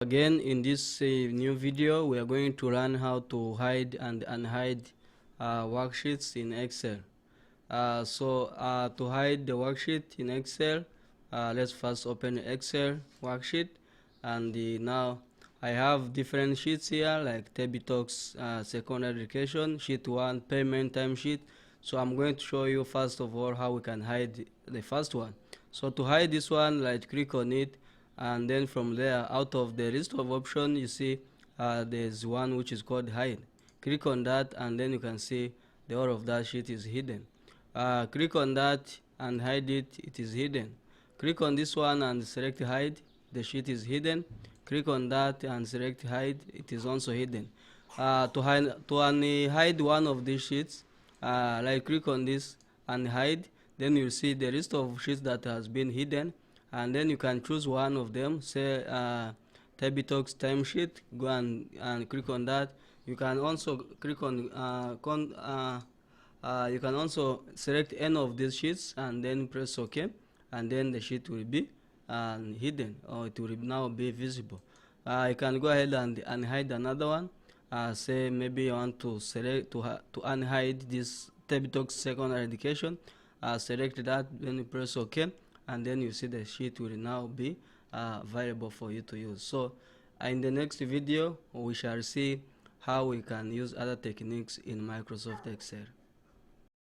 Again, in this new video, we are going to learn how to hide and unhide worksheets in Excel. To hide the worksheet in Excel, let's first open Excel worksheet. And now I have different sheets here, like Table Talks, Secondary Education, Sheet 1, Payment Time Sheet. So I'm going to show you first of all how we can hide the first one. So to hide this one, like click on it, and then from there, out of the list of options, you see there's one which is called hide. Click on that, and then you can see the whole of that sheet is hidden. Click on that and hide it, it is hidden. Click on this one and select hide, the sheet is hidden. Click on that and select hide, it is also hidden. To hide one of these sheets, like click on this and hide, then you'll see the list of sheets that has been hidden, and then you can choose one of them, say Table Talks timesheet. Go and click on that. You can also click on you can also select any of these sheets and then press OK, and then the sheet will be hidden, or it will now be visible. You can go ahead and unhide another one. Say maybe you want to select to unhide this Table Talks Secondary Education. Select that, then you press OK, and then you see the sheet will now be available for you to use. So in the next video, we shall see how we can use other techniques in Microsoft Excel.